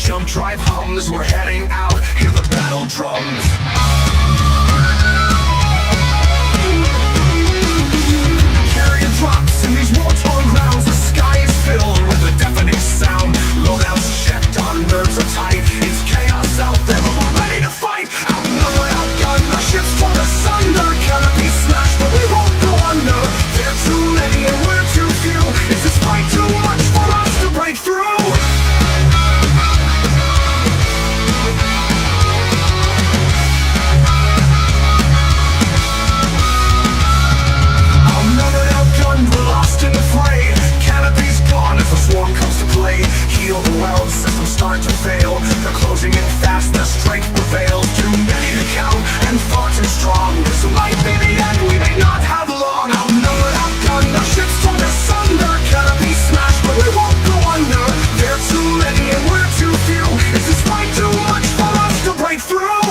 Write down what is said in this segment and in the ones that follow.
jump drive hums, we're heading out, hear the battle drums. Carrier drops in these war-torn grounds, the sky is filled with a deafening sound. Loadouts checked, our nerves are tight, it's chaos out there, but we're ready to fight. Outnumbered, outgunned, our ships torn asunder, canopies smashed, but we won't go under. There are too many and we're too few, is this fight too much for us to break through? Heal the world, systems start to fail. They're closing in fast, their strength prevails. Too many to count, and far too strong. This might be the end, we may not have long. Outnumbered, outgunned, our ships torn asunder. Canopy smashed, but we won't go under. There are too many and we're too few. Is this fight too much for us to break through?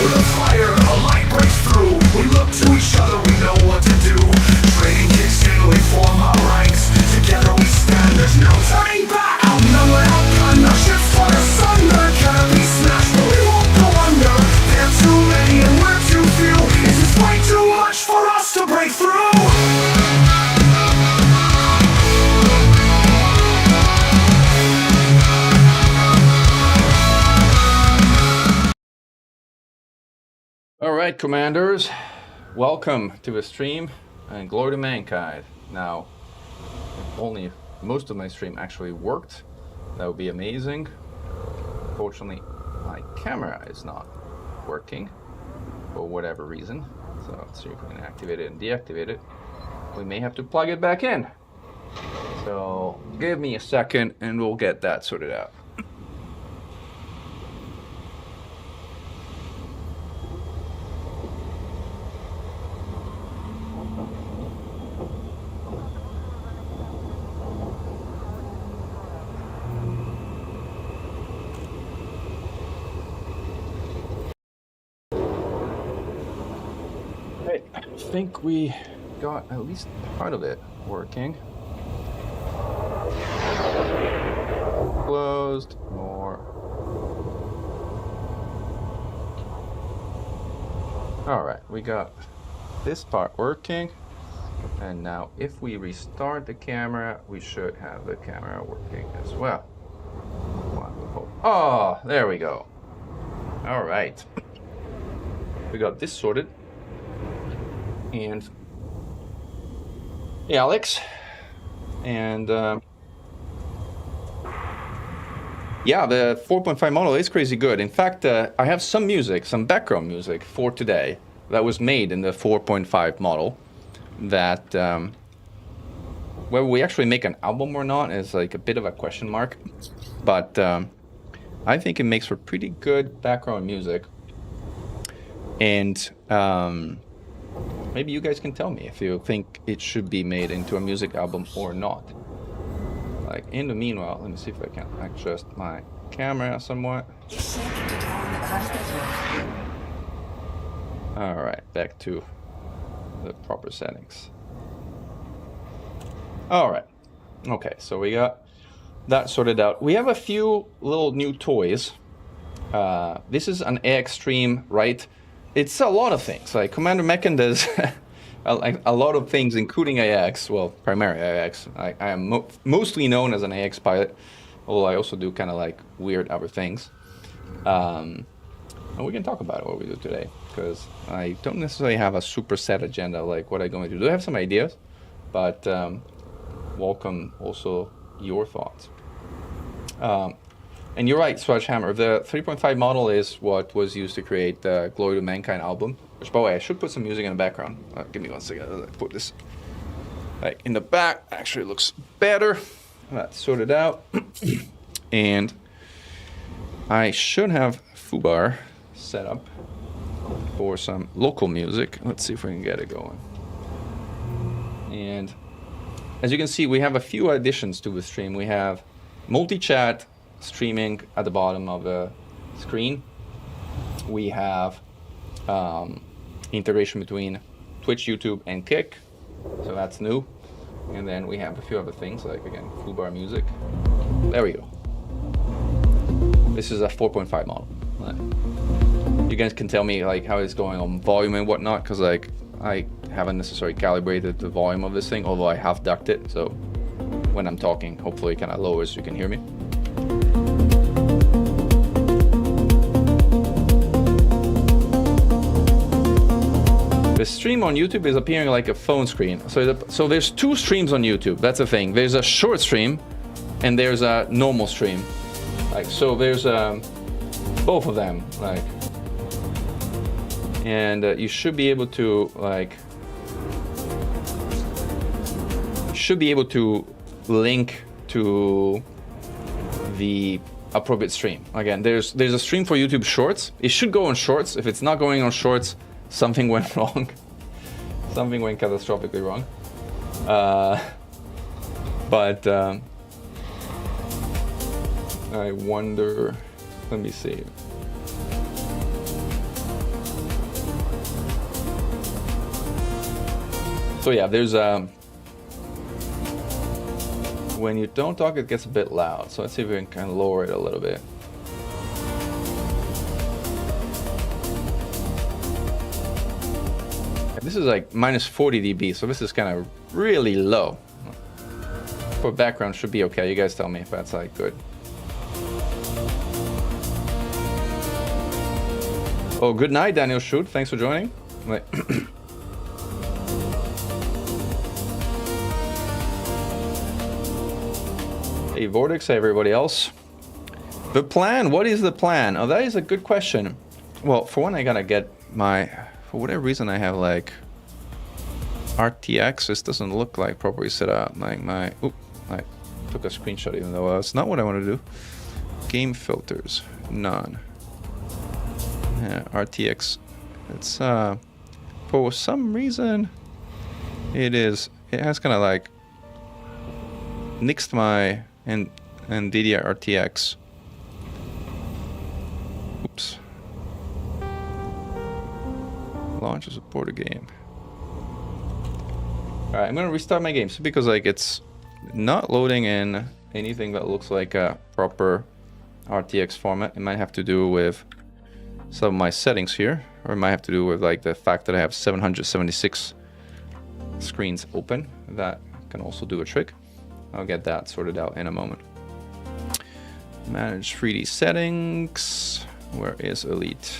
With a fire, a light breaks through. We look to each other, we know what to do. Trading kicks in, we form our ranks. Together we stand, there's no turning back. Outnumbered, outgunned, our ships torn asunder. Canopy smashed, but we won't go under. There are too many and we're too few. Is this fight too much for us to break through? All right, commanders, welcome to the stream and glory to mankind. Now, if only most of my stream actually worked, that would be amazing. Unfortunately, my camera is not working for whatever reason. So let's see if we can activate it and deactivate it. We may have to plug it back in. So give me a second and we'll get that sorted out. I think we got at least part of it working. Closed, more. All right, we got this part working. And now if we restart the camera, we should have the camera working as well. Oh, there we go. All right. We got this sorted. And hey, Alex, and yeah, the 4.5 model is crazy good. In fact, I have some music, some background music for today that was made in the 4.5 model that whether we actually make an album or not is like a bit of a question mark, but I think it makes for pretty good background music. And maybe you guys can tell me if you think it should be made into a music album or not. Like, in the meanwhile, let me see if I can adjust my camera somewhat. All right, back to the proper settings. All right. Okay, so we got that sorted out. We have a few little new toys. This is an AX stream, right? It's a lot of things. Like Commander Mechan does a lot of things, including AX. Well, primarily AX. I am mostly known as an AX pilot, although I also do kind of like weird other things. And we can talk about what we do today, because I don't necessarily have a super set agenda like what I'm going to do. I have some ideas, but welcome also your thoughts. And you're right, Swatchhammer. The 3.5 model is what was used to create the Glory to Mankind album. Which, by the way, I should put some music in the background. Give me 1 second. Let's put this like in the back. Actually, looks better. That's sorted out. And I should have Fubar set up for some local music. Let's see if we can get it going. And as you can see, we have a few additions to the stream. We have multi-chat streaming at the bottom of the screen. We have integration between Twitch, YouTube, and Kick, so that's new. And then we have a few other things, like again, foobar music. There we go. This is a 4.5 model. You guys can tell me like how it's going on volume and whatnot, because like I haven't necessarily calibrated the volume of this thing, although I have ducked it, so when I'm talking, hopefully it kind of lowers so you can hear me. The stream on YouTube is appearing like a phone screen. So there's two streams on YouTube. That's the thing. There's a short stream and there's a normal stream. Like, so there's both of them, like, and you should be able to like, link to the appropriate stream. Again, there's a stream for YouTube Shorts. It should go on Shorts. If it's not going on Shorts, something went wrong. Something went catastrophically wrong. But I wonder, let me see. So yeah, there's when you don't talk, it gets a bit loud. So let's see if we can kind of lower it a little bit. This is like minus 40 dB, so this is kind of really low. For background should be okay. You guys tell me if that's like good. Oh, good night, Daniel Shoot. Thanks for joining. Wait. Hey, Vortex, hey, everybody else. The plan, what is the plan? Oh, that is a good question. Well, for one, I gotta get my, for whatever reason, I have like RTX. This doesn't look like properly set up. Like my, oop, I took a screenshot even though that's not what I want to do. Game filters, none. Yeah, RTX. It's for some reason it has kind of like nixed my NVIDIA RTX. Oops. Launch or support a game. Alright, I'm gonna restart my game. So because like it's not loading in anything that looks like a proper RTX format. It might have to do with some of my settings here, or it might have to do with like the fact that I have 776 screens open. That can also do a trick. I'll get that sorted out in a moment. Manage 3D settings. Where is Elite?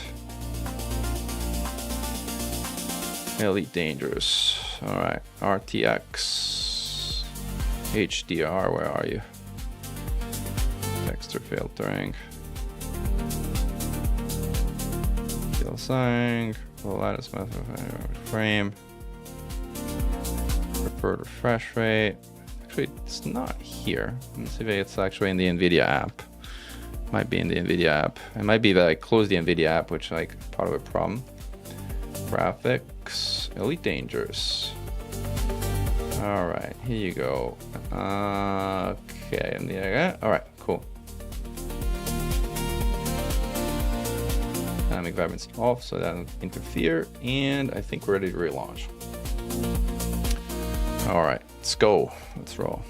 Elite Dangerous. All right, RTX, HDR. Where are you? Texture filtering. Fill sign. Lattice method frame. Preferred refresh rate. Actually, it's not here. Let me see if it's actually in the NVIDIA app. Might be in the NVIDIA app. It might be that I closed the NVIDIA app, which like part of a problem. Graphics, Elite Dangerous. All right, here you go. Okay, NVIDIA. All right, cool. Dynamic vibrance off, so that doesn't interfere, and I think we're ready to relaunch. All right, let's go. Let's roll.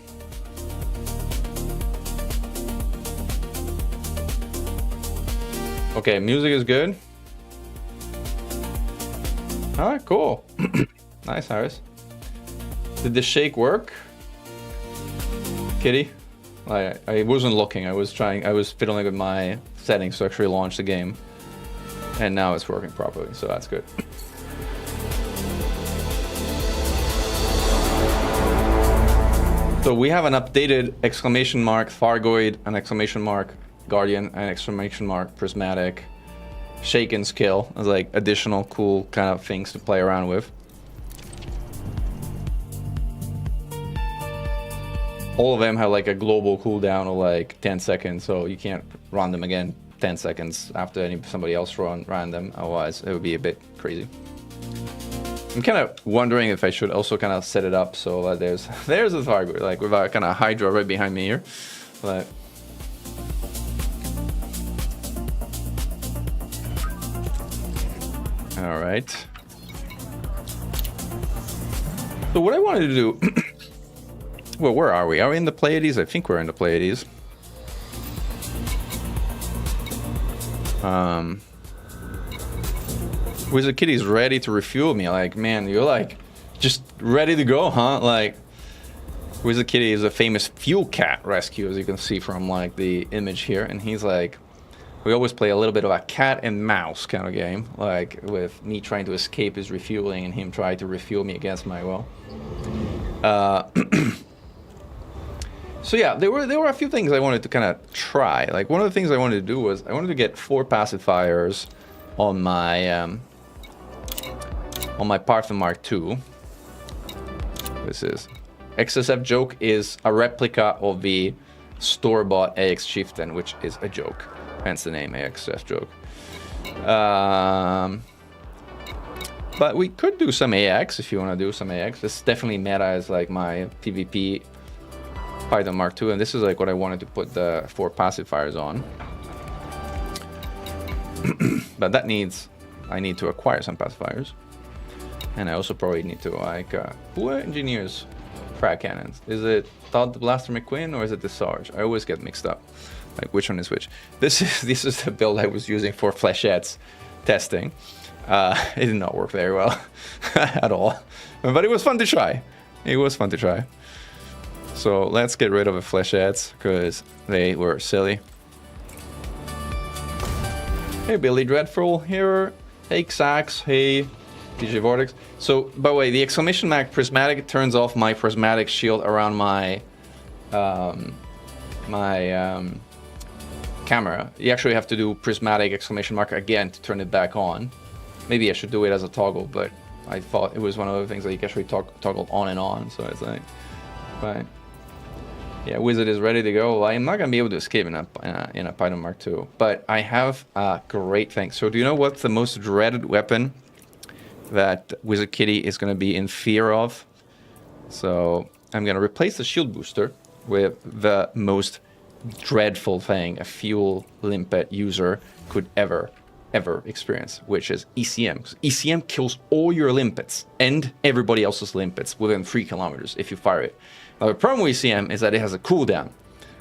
Okay, music is good. All right, cool. Nice, Harris. Did the shake work? Kitty? I wasn't looking. I was fiddling with my settings to actually launch the game. And now it's working properly, so that's good. So we have an updated exclamation mark Fargoid, an exclamation mark Guardian, an exclamation mark Prismatic, Shake and Skill as like additional cool kind of things to play around with. All of them have like a global cooldown of like 10 seconds, so you can't run them again 10 seconds after somebody else ran them, otherwise it would be a bit crazy. I'm kind of wondering if I should also kind of set it up so that there's a target, like with a kind of Hydra right behind me here. But all right. So what I wanted to do Well, where are we? Are we in the Pleiades? I think we're in the Pleiades. Wizard Kitty's ready to refuel me. Like, man, you're like just ready to go, huh? Like, Wizard Kitty is a famous fuel cat rescue, as you can see from like the image here, and he's like, we always play a little bit of a cat and mouse kind of game, like with me trying to escape his refueling and him trying to refuel me against my will. So yeah, there were a few things I wanted to kind of try. Like, one of the things I wanted to do was I wanted to get 4 pacifiers on my Parthen Mark II. This is XSF Joke is a replica of the store-bought AX Chieftain, which is a joke. Hence the name AXF Joke. But we could do some AX if you want to do some AX. This definitely meta as like my PvP Python Mark II, and this is like what I wanted to put the 4 pacifiers on. But that means I need to acquire some pacifiers. And I also probably need to like, who engineers frag cannons? Is it Todd the Blaster McQueen or is it the Sarge? I always get mixed up. Like, which one is which? This is the build I was using for flechettes testing. It did not work very well at all, but it was fun to try. It was fun to try. So let's get rid of the flechettes because they were silly. Hey Billy Dreadful here. Hey Xax. Hey DJ Vortex. So by the way, the exclamation mark prismatic turns off my prismatic shield around my camera. You actually have to do prismatic exclamation mark again to turn it back on. Maybe I should do it as a toggle, but I thought it was one of the things that you can actually toggle on and on. So it's like, but yeah, Wizard is ready to go. Well, I'm not gonna be able to escape in a Python Mark II, but I have a great thing. So do you know what's the most dreaded weapon that Wizard Kitty is gonna be in fear of? So I'm gonna replace the shield booster with the most dreadful thing a fuel limpet user could ever experience, which is ECM. ECM kills all your limpets and everybody else's limpets within 3 kilometers if you fire it. Now the problem with ECM is that it has a cooldown.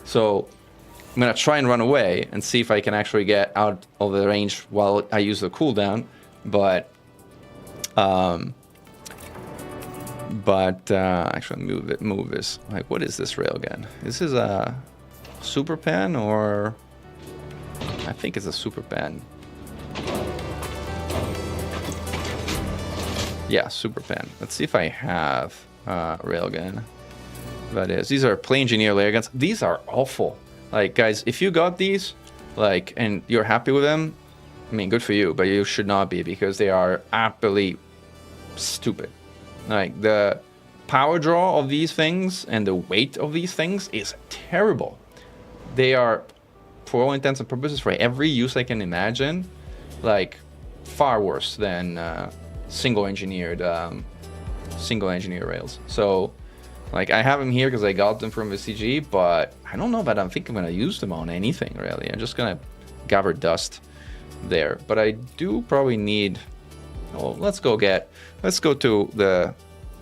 So I'm gonna try and run away and see if I can actually get out of the range while I use the cooldown, but actually move this. Like, what is this railgun? This is a super pen, or I think it's a super pen. Yeah, super pen. Let's see if I have railgun. That is, these are plane engineer layer guns. These are awful. Like, guys, if you got these, like, and you're happy with them, I mean, good for you, but you should not be, because they are absolutely stupid. Like, the power draw of these things and the weight of these things is terrible. They are, for all intents and purposes, for every use I can imagine, like, far worse than single engineered rails. So, like, I have them here because I got them from the CG, but I don't know that I think I'm gonna use them on anything really. I'm just gonna gather dust there. But I do probably need. Oh, let's go to the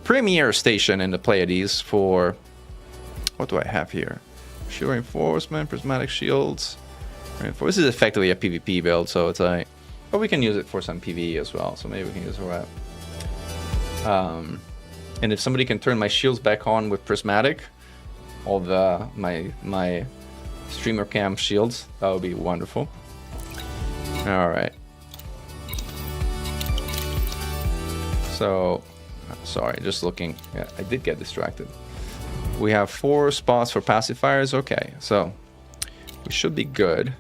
premier station in the Pleiades for. What do I have here? Shield reinforcement, prismatic shields. This is effectively a PvP build, so it's like, but we can use it for some PvE as well. So maybe we can use it for that. And if somebody can turn my shields back on with prismatic, all the my streamer cam shields, that would be wonderful. All right. So, sorry, just looking. Yeah, I did get distracted. We have 4 spots for pacifiers. Okay, so we should be good.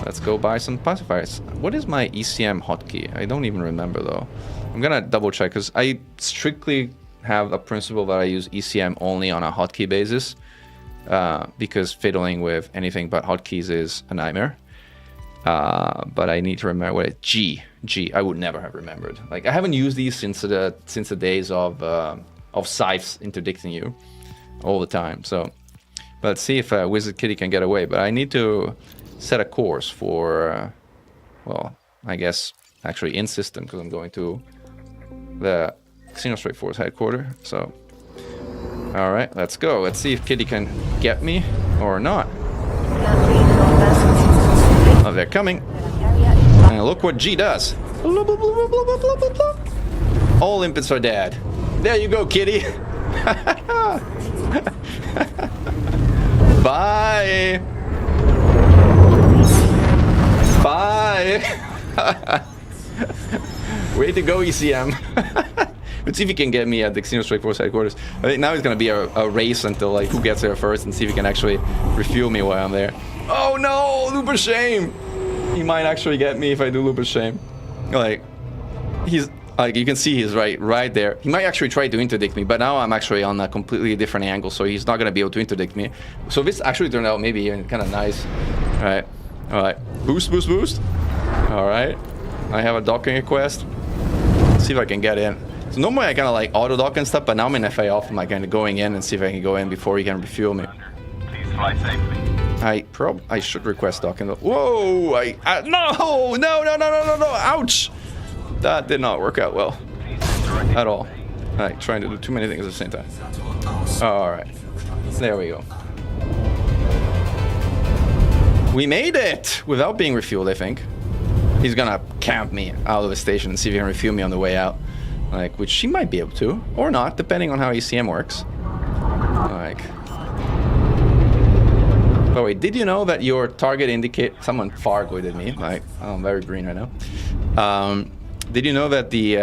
Let's go buy some pacifiers. What is my ECM hotkey? I don't even remember though. I'm gonna double check because I strictly have a principle that I use ECM only on a hotkey basis, because fiddling with anything but hotkeys is a nightmare. But I need to remember what it's G. I would never have remembered. Like, I haven't used these since the days of scythes interdicting you all the time. So, but let's see if Wizard Kitty can get away. But I need to set a course for, well, I guess actually in system, because I'm going to the Xenostrike Force headquarters. So All right, let's go. Let's see if Kitty can get me or not. Oh, they're coming. And look what G does. All imps are dead. There you go, Kitty. Bye. Bye. Way to go, ECM. Let's see if he can get me at the Xenostrike Force headquarters. I think now it's gonna be a race until like who gets there first, and see if he can actually refuel me while I'm there. Oh no, loop of shame. He might actually get me if I do loop of shame. Like, he's like, you can see he's right there. He might actually try to interdict me, but now I'm actually on a completely different angle, so he's not gonna be able to interdict me. So this actually turned out maybe kind of nice. All right, boost, boost, boost. All right, I have a docking request. Let's see if I can get in. So normally I kind of like auto dock and stuff, but now I'm in FA off. I'm like kind of going in and see if I can go in before he can refuel me. Please fly safely. I should request docking. Whoa! No! Ouch! That did not work out well at all. Alright, trying to do too many things at the same time. Alright. There we go. We made it! Without being refueled, I think. He's gonna camp me out of the station and see if he can refuel me on the way out. Like, which he might be able to. Or not, depending on how ECM works. Like... By the way, did you know that your target indicate... Someone fargoided me. Like, oh, I'm very green right now. Did you know that the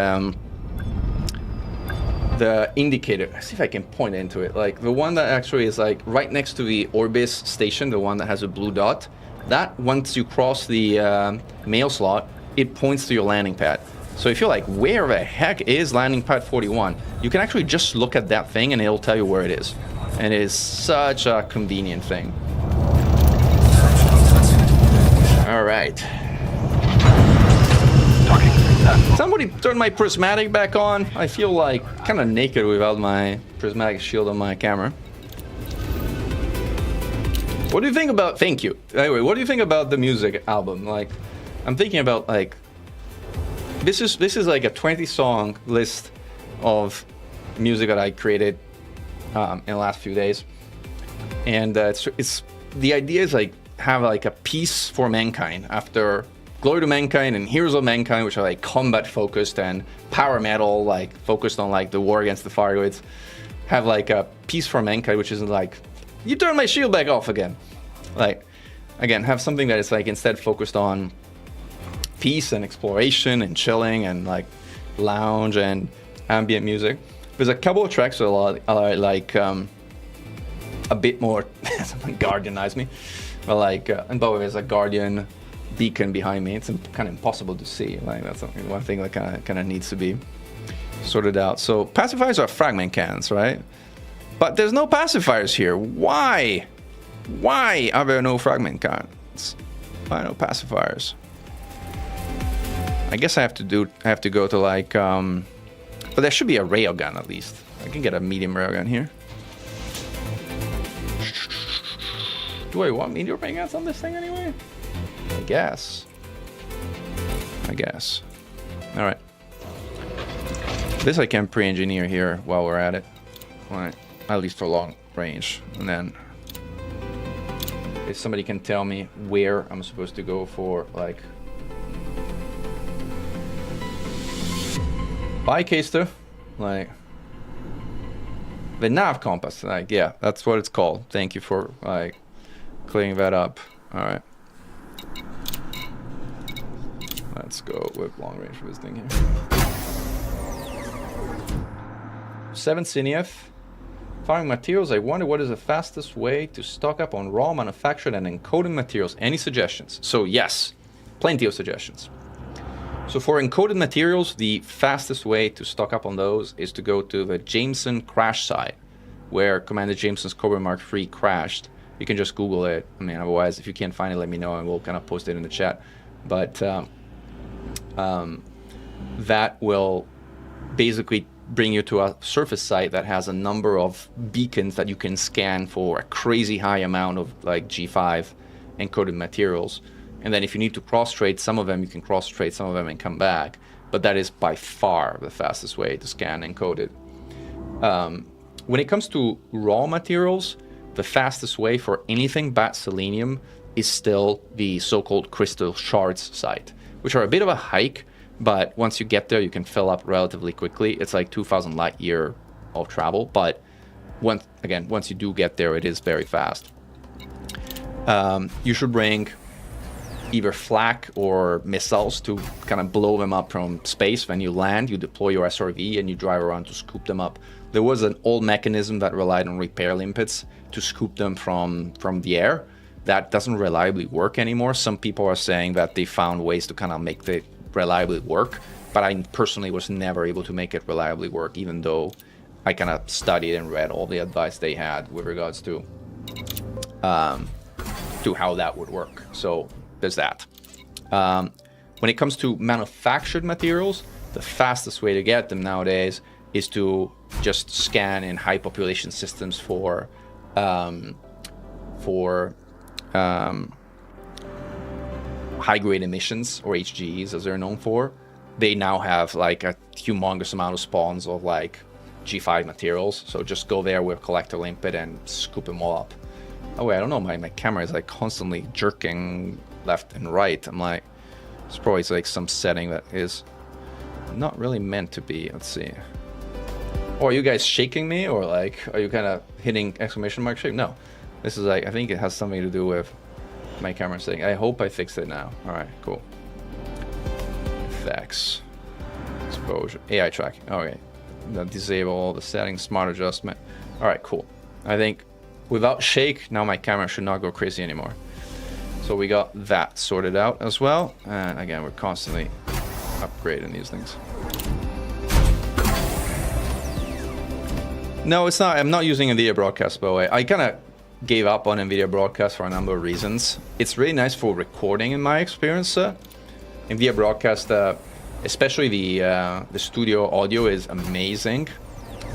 indicator... Let's see if I can point into it. Like, the one that actually is, like, right next to the Orbis station, the one that has a blue dot, that, once you cross the mail slot, it points to your landing pad. So if you're like, where the heck is landing pad 41? You can actually just look at that thing and it'll tell you where it is. And it is such a convenient thing. All right. Somebody turn my prismatic back on. I feel like kind of naked without my prismatic shield on my camera. What do you think about... Thank you. Anyway, what do you think about the music album? Like, I'm thinking about like... This is like a 20-song list of music that I created in the last few days. And it's the idea is like have like a piece for mankind after Glory to Mankind and Heroes of Mankind, which are like combat focused, and power metal, like focused on like the war against the Fargoids. Have like a piece for mankind, which isn't like, you turn my shield back off again. Like, again, have something that is like instead focused on peace and exploration and chilling and like lounge and ambient music. There's a couple of tracks that are like a bit more. Someone guardianized me, but like and by the way, there's a guardian beacon behind me. It's kind of impossible to see. Like that's one thing that kind of needs to be sorted out. So pacifiers are fragment cannons, right? But there's no pacifiers here. Why? Why are there no fragment cannons? Why no pacifiers? I guess I have to go to like, but there should be a railgun at least. I can get a medium railgun here. Do I want medium railguns on this thing anyway? I guess. All right. This I can pre-engineer here while we're at it. Right. At least for long range. And then if somebody can tell me where I'm supposed to go for like... Bye, Caster. Like the nav compass. Like, yeah, that's what it's called. Thank you for like clearing that up. All right. Let's go with long range for this thing here. 7 Sinef. Firing materials. I wonder what is the fastest way to stock up on raw manufactured and encoded materials. Any suggestions? So yes, plenty of suggestions. So for encoded materials, the fastest way to stock up on those is to go to the Jameson crash site, where Commander Jameson's Cobra Mark III crashed. You can just Google it. I mean, otherwise, if you can't find it, let me know and we'll kind of post it in the chat. But that will basically bring you to a surface site that has a number of beacons that you can scan for a crazy high amount of like G5 encoded materials. And then if you need to cross-trade some of them, you can cross-trade some of them and come back. But that is by far the fastest way to scan encoded. when it comes to raw materials, the fastest way for anything but selenium is still the so-called crystal shards site, which are a bit of a hike, but once you get there, you can fill up relatively quickly. It's like 2,000 light year of travel, but once you do get there, it is very fast. You should bring either flak or missiles to kind of blow them up from space. When you land, you deploy your SRV and you drive around to scoop them up. There was an old mechanism that relied on repair limpets to scoop them from the air. That doesn't reliably work anymore. Some people are saying that they found ways to kind of make it reliably work, but I personally was never able to make it reliably work, even though I kind of studied and read all the advice they had with regards to how that would work. So there's that. When it comes to manufactured materials, the fastest way to get them nowadays is to just scan in high population systems for high-grade emissions, or HGEs as they're known for. They now have like a humongous amount of spawns of like G5 materials. So just go there with collector limpet and scoop them all up. Oh wait, I don't know, my camera is like constantly jerking left and right. I'm like, it's probably like some setting that is not really meant to be. Let's see. Or are you guys shaking me, or like, are you kind of hitting exclamation mark shape? No, this is like, I think it has something to do with my camera setting. I hope I fixed it now. All right, cool. Effects, exposure, AI tracking. Okay, disable all the settings, smart adjustment. All right, cool. I think without shake, now my camera should not go crazy anymore. So we got that sorted out as well. And again, we're constantly upgrading these things. No, it's not. I'm not using NVIDIA Broadcast, by the way. I kind of gave up on NVIDIA Broadcast for a number of reasons. It's really nice for recording, in my experience. NVIDIA Broadcast, especially the studio audio, is amazing.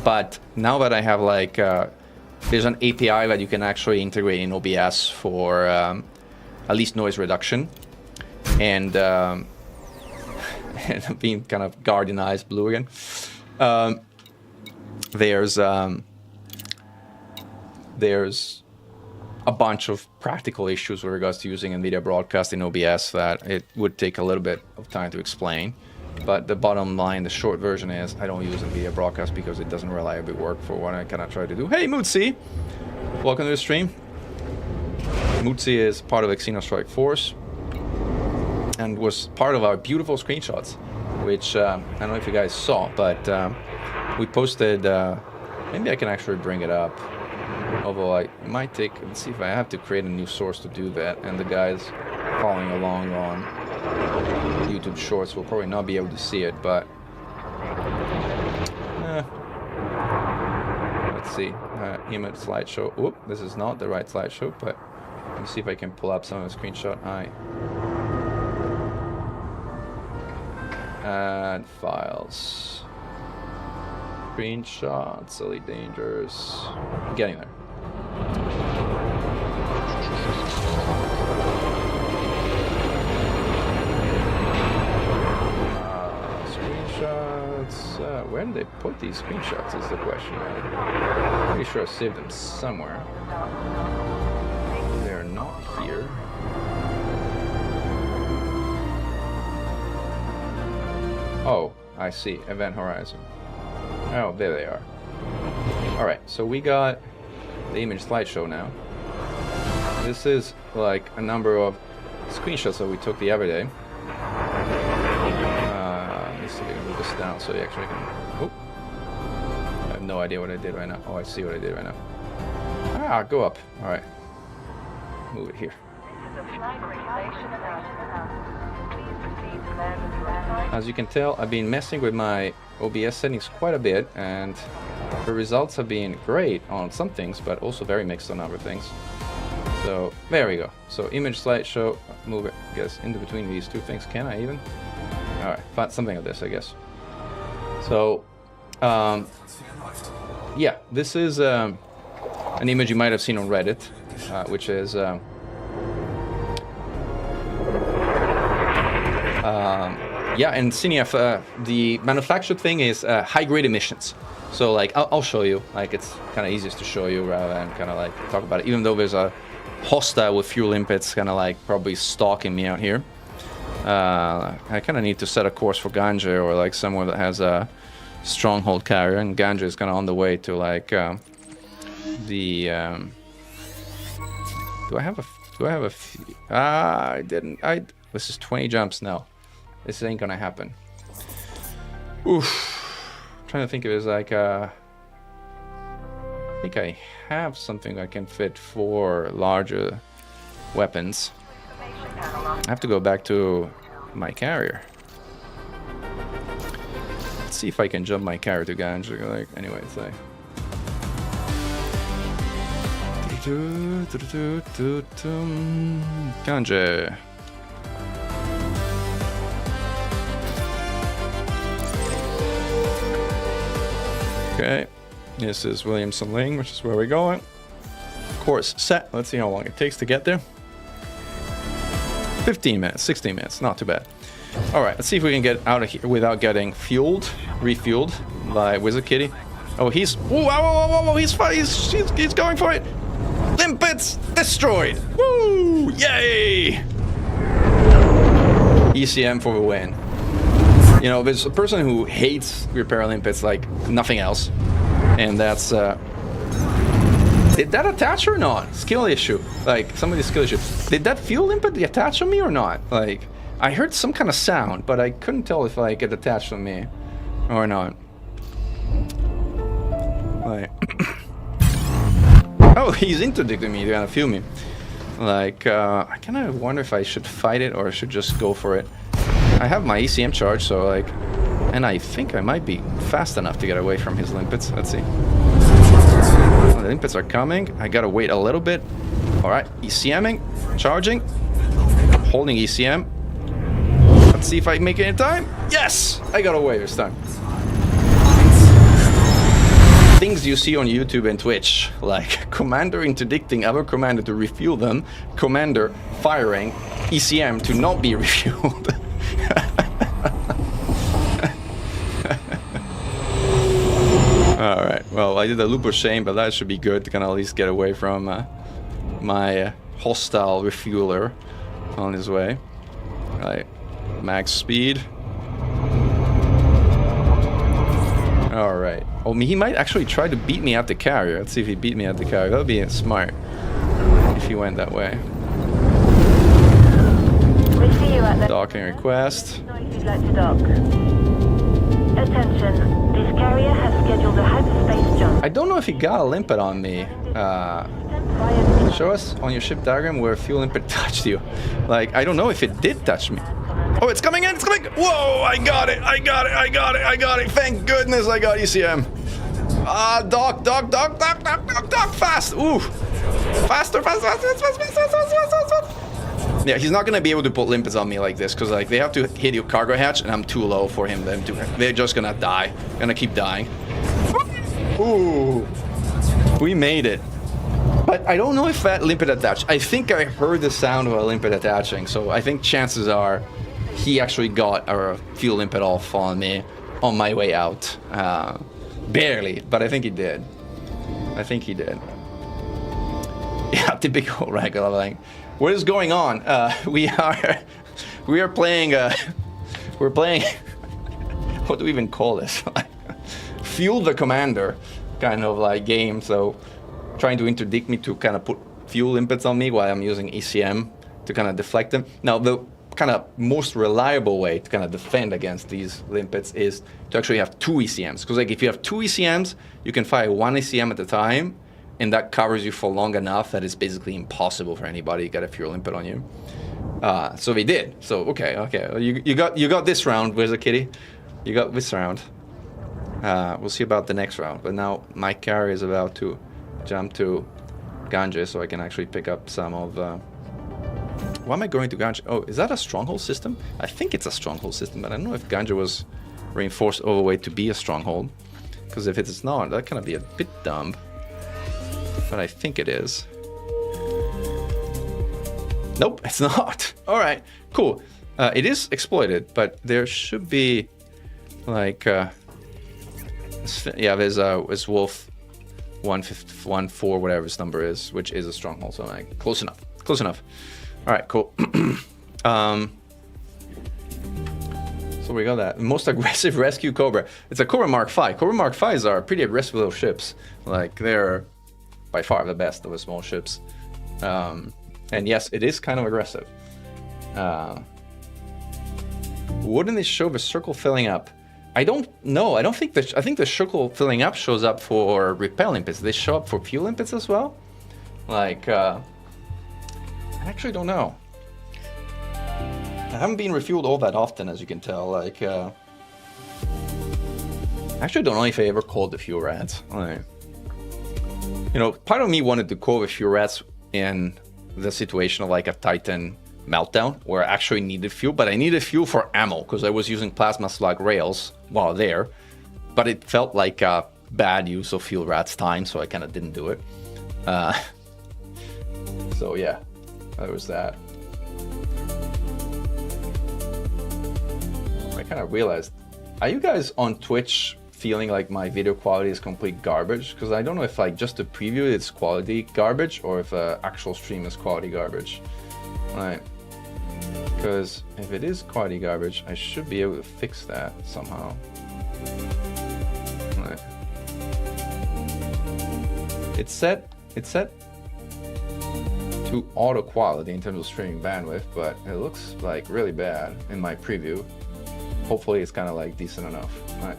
But now that I have like, there's an API that you can actually integrate in OBS for at least noise reduction, and being kind of guardianized blue again. There's a bunch of practical issues with regards to using NVIDIA Broadcast in OBS that it would take a little bit of time to explain. But the bottom line, the short version is, I don't use NVIDIA Broadcast because it doesn't reliably work for what I kind of try to do. Hey, Mootsie! Welcome to the stream. Mootsie is part of Exino Strike Force and was part of our beautiful screenshots, which I don't know if you guys saw, but we posted, maybe I can actually bring it up, although I might take, let's see if I have to create a new source to do that, and the guys following along on YouTube Shorts will probably not be able to see it, but let's see, image slideshow. Oop, this is not the right slideshow, but let me see if I can pull up some of the screenshot. Add files. Screenshots, silly dangers. I'm getting there. Screenshots. Where did they put these screenshots is the question. I'm pretty sure I saved them somewhere. They're not here. Oh, I see. Event Horizon. Oh, there they are. Alright, so we got the image slideshow now. This is like a number of screenshots that we took the other day. Let me see if I can move this down so you actually can... Oh! I have no idea what I did right now. Oh, I see what I did right now. Ah, go up. Alright. Move it here. As you can tell, I've been messing with my OBS settings quite a bit, and the results have been great on some things, but also very mixed on other things. So there we go. So image slideshow, move it, I guess, into between these two things. Can I even? All right, find something of this, I guess. So, yeah, this is an image you might have seen on Reddit, which is yeah, and CNF, the manufactured thing is high-grade emissions. So like I'll show you. Like it's kind of easiest to show you rather than kind of like talk about it. Even though there's a hostile with fuel limpets kind of like probably stalking me out here. I kind of need to set a course for Ganja or like somewhere that has a stronghold carrier, and Ganja is kind of on the way to like the. Do I have a? I didn't. This is 20 jumps now. This ain't gonna happen. Oof. I'm trying to think if it's like I think I have something that can fit 4 larger weapons. I have to go back to my carrier. Let's see if I can jump my carrier to Ganja. Like, anyway, it's like. Ganja. Okay, this is Williamson Lane, which is where we're going. Course set. Let's see how long it takes to get there. 15 minutes, 16 minutes, not too bad. All right, let's see if we can get out of here without getting refueled by Wizard Kitty. Oh, he's, whoa, he's going for it. Limpets destroyed. Woo, yay. ECM for the win. You know, there's a person who hates repair limpets like nothing else, and that's did that attach or not? Skill issue. Like somebody's skill issue. Did that fuel limpet attach on me or not? Like I heard some kind of sound, but I couldn't tell if like it attached on me or not. Like oh, he's interdicting me to kind of fuel me. Like I kind of wonder if I should fight it or I should just go for it. I have my ECM charge, so like, and I think I might be fast enough to get away from his limpets. Let's see. Oh, the limpets are coming. I gotta wait a little bit. All right, ECMing, charging, holding ECM. Let's see if I can make it in time. Yes, I got away this time. Things you see on YouTube and Twitch, like commander interdicting other commander to refuel them, commander firing ECM to not be refueled. Alright, well, I did a loop of shame, but that should be good to kind of at least get away from my hostile refueler on his way. Alright, max speed. Alright. Oh, he might actually try to beat me at the carrier. Let's see if he beat me at the carrier. That would be smart if he went that way. Docking request. Attention, this carrier has scheduled a hyperspace jump. I don't know if he got a limpet on me. Show us on your ship diagram where fuel limpet touched you. Like, I don't know if it did touch me. Oh, it's coming in, it's coming! Whoa, I got it! Thank goodness I got ECM. Dock, fast! Ooh! Faster! Yeah, he's not gonna be able to put limpets on me like this, because like they have to hit your cargo hatch, and I'm too low for them to. They're just gonna die. Gonna keep dying. Ooh, we made it. But I don't know if that limpet attached. I think I heard the sound of a limpet attaching, so I think chances are he actually got a fuel limpet off on me on my way out. Barely, but I think he did. Yeah, typical regular like. What is going on? We are playing. We're playing. What do we even call this? Fuel the commander, kind of like game. So, trying to interdict me to kind of put fuel limpets on me while I'm using ECM to kind of deflect them. Now, the kind of most reliable way to kind of defend against these limpets is to actually have 2 ECMs. Because like if you have 2 ECMs, you can fire 1 ECM at a time. And that covers you for long enough that it's basically impossible for anybody to get a fuel limpet on you. So they did. So okay. You got this round. Where's the kitty? You got this round. We'll see about the next round. But now my carrier is about to jump to Ganja, so I can actually pick up some of. Why am I going to Ganja? Oh, is that a stronghold system? I think it's a stronghold system, but I don't know if Ganja was reinforced all the way to be a stronghold. Because if it's not, that kind of be a bit dumb. But I think it is. Nope, it's not. All right, cool. It is exploited, but there should be like Yeah, there's Wolf 114, whatever his number is, which is a stronghold. So like close enough. Close enough. All right, cool. So we got that. Most aggressive rescue Cobra. It's a Cobra Mark V. Cobra Mark Vs are pretty aggressive little ships. Like, they're by far the best of the small ships. And yes, it is kind of aggressive. Wouldn't it show the circle filling up? I don't know. I think the circle filling up shows up for repel impets. They show up for fuel impets as well. Like, I actually don't know. I haven't been refueled all that often, as you can tell. Like, I actually don't know if I ever called the fuel rats. Like, you know, part of me wanted to call the fuel rats in the situation of like a Titan meltdown, where I actually needed fuel, but I needed fuel for ammo because I was using plasma slug rails while there. But it felt like a bad use of fuel rats' time, so I kind of didn't do it. So yeah, that was that. I kind of realized, are you guys on Twitch feeling like my video quality is complete garbage? Because I don't know if like just the preview it's quality garbage or if actual stream is quality garbage. Right. Because if it is quality garbage, I should be able to fix that somehow. Right. It's set to auto quality in terms of streaming bandwidth, but it looks like really bad in my preview. Hopefully it's kind of like decent enough. All right.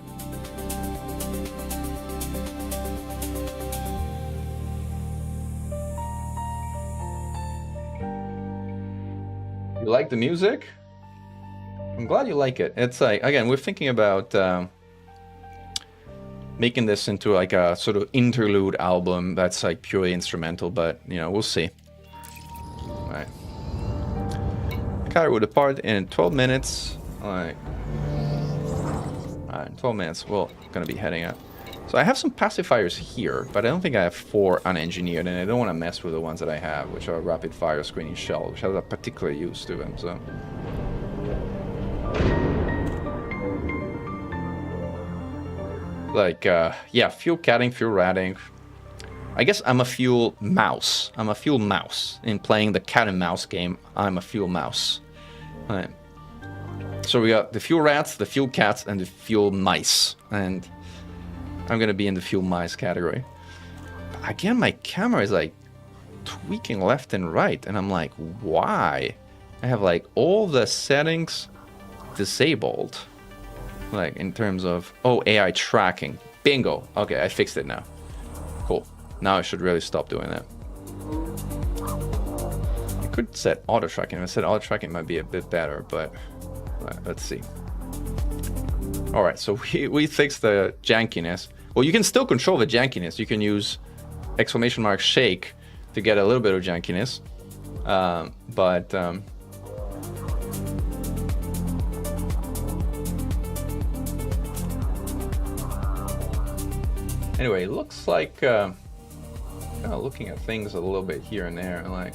You like the music? I'm glad you like it. It's like, again, we're thinking about making this into like a sort of interlude album that's like purely instrumental, but you know, we'll see. All right. The car will depart in 12 minutes. Alright, 12 minutes, we're gonna be heading out. So I have some pacifiers here, but I don't think I have 4 unengineered, and I don't want to mess with the ones that I have, which are rapid fire screening shell, which has a particular use to them, so. Like, yeah, fuel catting, fuel ratting. I guess I'm a fuel mouse. I'm a fuel mouse. In playing the cat and mouse game, I'm a fuel mouse. Alright. So we got the fuel rats, the fuel cats, and the fuel mice. And I'm gonna be in the fuel mice category. But again, my camera is like tweaking left and right, and I'm like, why? I have like all the settings disabled. Like in terms of, oh, AI tracking. Bingo. Okay, I fixed it now. Cool. Now I should really stop doing that. I could set auto tracking. If I said auto tracking, it might be a bit better, but let's see. All right, so we fixed the jankiness. Well, you can still control the jankiness. You can use !shake to get a little bit of jankiness. Anyway, it looks like kind of looking at things a little bit here and there, and like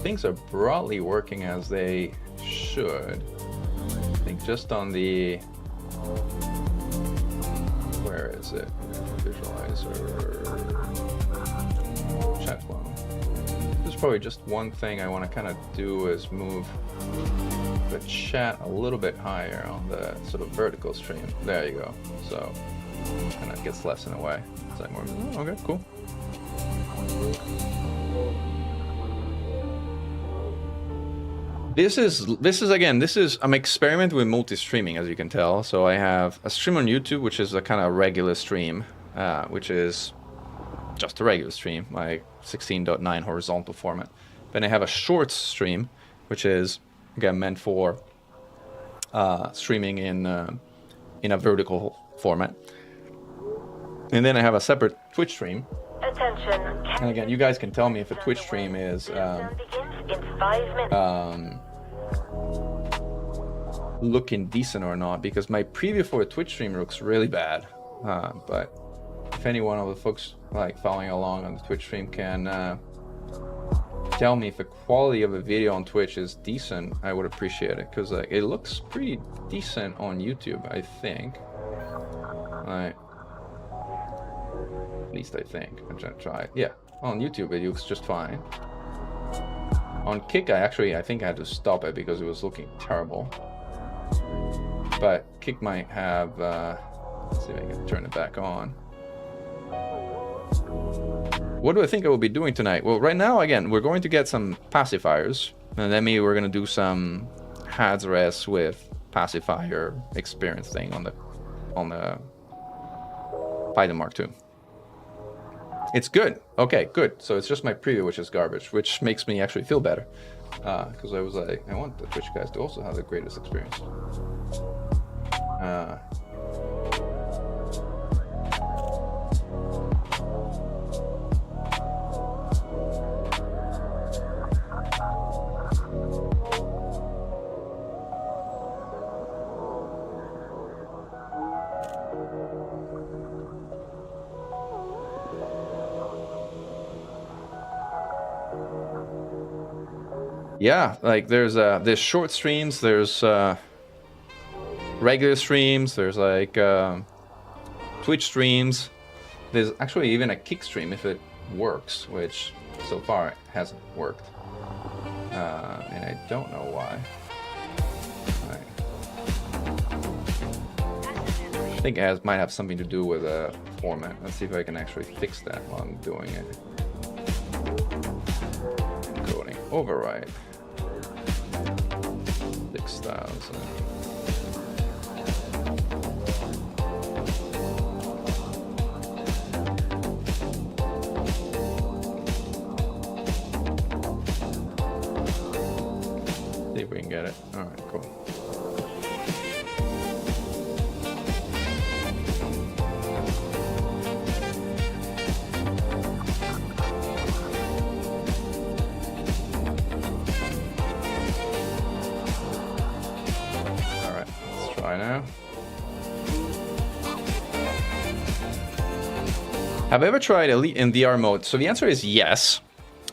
things are broadly working as they should. I think just on the, where is it? Visualizer, chat flow. There's probably just one thing I want to kind of do is move the chat a little bit higher on the sort of vertical stream. There you go. So kind of gets less in a way. Is that more? Okay, cool. This is I'm experimenting with multi-streaming, as you can tell. So I have a stream on YouTube, which is a kind of regular stream, which is just a regular stream, like 16:9 horizontal format. Then I have a shorts stream, which is again meant for streaming in a vertical format. And then I have a separate Twitch stream. Attention. And again, you guys can tell me if a Twitch stream is Begins in 5 minutes. Looking decent or not, because my preview for a Twitch stream looks really bad. But if any one of the folks like following along on the Twitch stream can tell me if the quality of a video on Twitch is decent, I would appreciate it, because like it looks pretty decent on YouTube, I think. Like, At least I think. I'm gonna try it. Yeah, on YouTube it looks just fine. On Kick, I think I had to stop it because it was looking terrible. But Kick might have, let's see if I can turn it back on. What do I think I will be doing tonight? Well, right now, again, we're going to get some pacifiers. And then maybe we're going to do some Hades with pacifier experience thing on the Python Mark II. It's good. Okay, good. So it's just my preview, which is garbage, which makes me actually feel better. Because I was like, I want the Twitch guys to also have the greatest experience. Yeah, like there's short streams, there's regular streams, there's like Twitch streams. There's actually even a Kick stream if it works, which so far hasn't worked. And I don't know why. I think it might have something to do with the format. Let's see if I can actually fix that while I'm doing it. Encoding override. 6,000. See if we can get it. All right, cool. Now. Have I ever tried Elite in VR mode? So the answer is yes.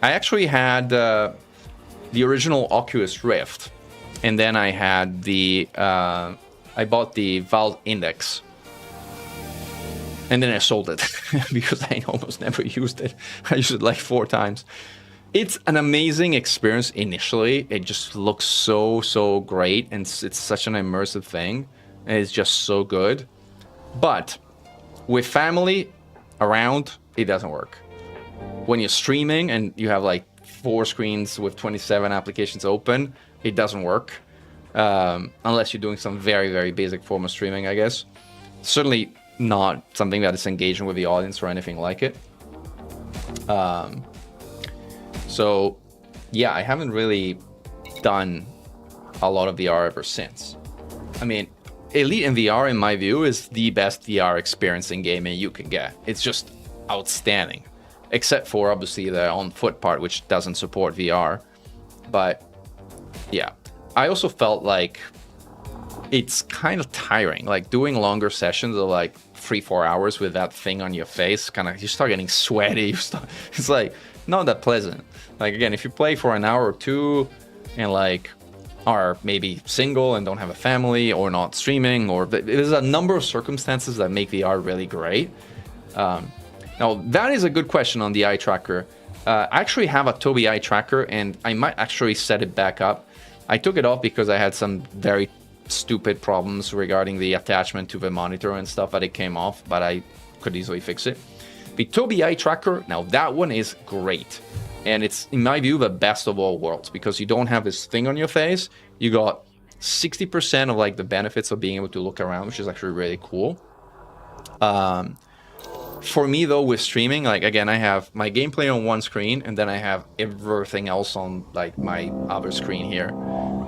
I actually had the original Oculus Rift, and then I had the I bought the Valve Index, and then I sold it because I almost never used it. I used it like 4 times. It's an amazing experience initially. It just looks so great, and it's such an immersive thing. And it's just so good. But with family around, it doesn't work. When you're streaming and you have like 4 screens with 27 applications open, it doesn't work. Unless you're doing some very basic form of streaming, I guess. Certainly not something that is engaging with the audience or anything like it. So, yeah, I haven't really done a lot of VR ever since. I mean, Elite in VR, in my view, is the best VR experience in gaming you can get. It's just outstanding. Except for, obviously, the on-foot part, which doesn't support VR. But, yeah. I also felt like it's kind of tiring. Like, doing longer sessions of, like, 3-4 hours with that thing on your face, kind of, you start getting sweaty. It's, like, not that pleasant. Like, again, if you play for an hour or 2 and, like, are maybe single and don't have a family or not streaming, or there's a number of circumstances that make VR really great. Now, that is a good question on the eye tracker. I actually have a Tobii eye tracker, and I might actually set it back up. I took it off because I had some very stupid problems regarding the attachment to the monitor and stuff that it came off, but I could easily fix it. The Tobii eye tracker, now that one is great. And it's, in my view, the best of all worlds, because you don't have this thing on your face. You got 60% of like the benefits of being able to look around, which is actually really cool. For me, though, with streaming, like, again, I have my gameplay on one screen, and then I have everything else on like my other screen here.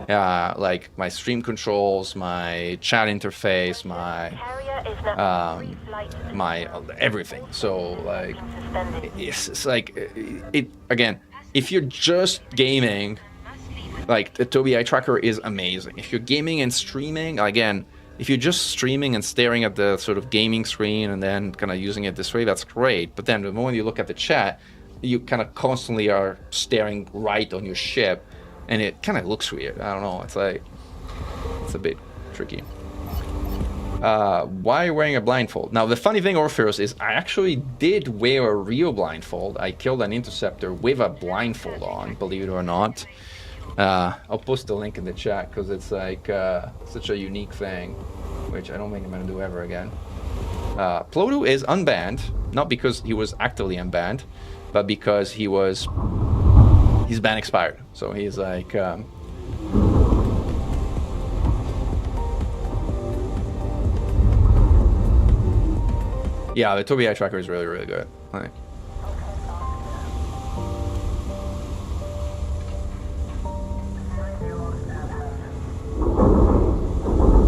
Like my stream controls, my chat interface, my everything. So like it's like it again, if you're just gaming, like the Tobii eye tracker is amazing. If you're gaming and streaming, again, if you're just streaming and staring at the sort of gaming screen and then kind of using it this way, that's great. But then the moment you look at the chat, you kind of constantly are staring right on your ship, and it kind of looks weird. I don't know. It's like, it's a bit tricky. Why are you wearing a blindfold? Now, the funny thing, Orpheus, is I actually did wear a real blindfold. I killed an interceptor with a blindfold on, believe it or not. I'll post the link in the chat because it's like such a unique thing, which I don't think I'm going to do ever again. Plodu is unbanned, not because he was actively unbanned, but because his ban expired. So he's like... yeah, the Tobii tracker is really, really good. Like,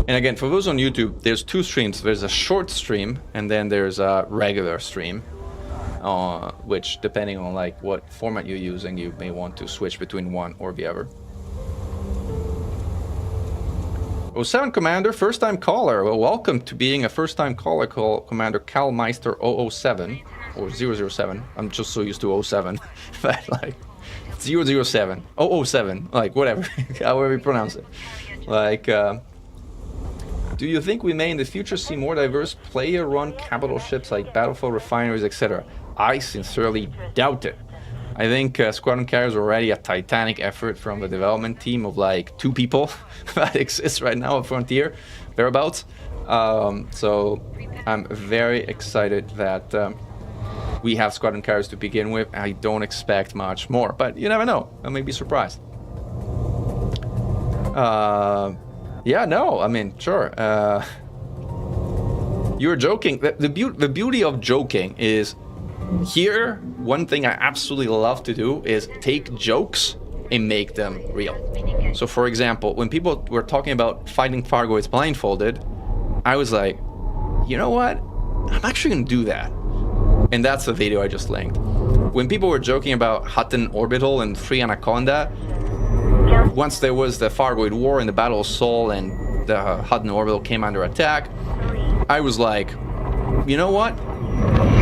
and again, for those on YouTube, there's two streams. There's a short stream, and then there's a regular stream. Which, depending on like what format you're using, you may want to switch between one or the other. 07 Commander, first-time caller. Well, welcome to being a first-time caller, Commander Calmeister 007 or 007. I'm just so used to 07, but like 007, 007, like whatever, however you pronounce it. Like, do you think we may in the future see more diverse player-run capital ships like battlefield refineries, etc.? I sincerely doubt it. I think Squadron Carrier is already a titanic effort from the development team of like 2 people that exists right now at Frontier, thereabouts. So I'm very excited that we have Squadron Carriers to begin with. I don't expect much more, but you never know. I may be surprised. Yeah, no, I mean, sure. You're joking. The beauty of joking is... here, one thing I absolutely love to do is take jokes and make them real. So for example, when people were talking about fighting Fargoids blindfolded, I was like, you know what? I'm actually gonna do that. And that's the video I just linked. When people were joking about Hutton Orbital and Free Anaconda, once there was the Fargoid War and the Battle of Seoul and the Hutton Orbital came under attack, I was like, you know what?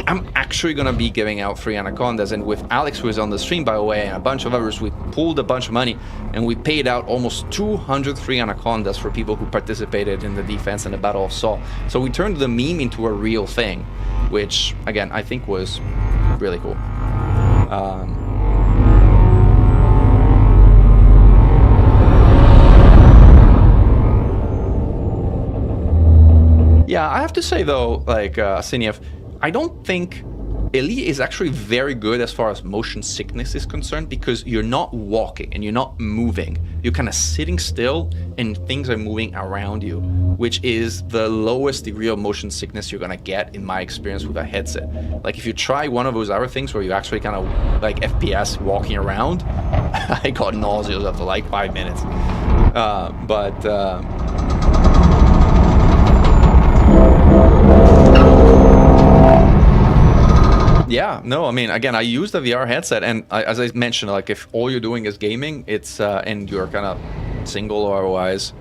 I'm actually going to be giving out free Anacondas, and with Alex, who is on the stream, by the way, and a bunch of others, we pooled a bunch of money, and we paid out almost 200 free Anacondas for people who participated in the defense and the Battle of Seoul. So we turned the meme into a real thing, which, again, I think was really cool. Yeah, I have to say, though, like, Siniev, I don't think Elite is actually very good as far as motion sickness is concerned, because you're not walking and you're not moving. You're kind of sitting still and things are moving around you, which is the lowest degree of motion sickness you're gonna get in my experience with a headset. Like if you try one of those other things where you actually kind of like FPS walking around, I got nauseous after like 5 minutes. Yeah, no, I mean, again, I use the VR headset, and as I mentioned, like if all you're doing is gaming, it's and you're kind of single or otherwise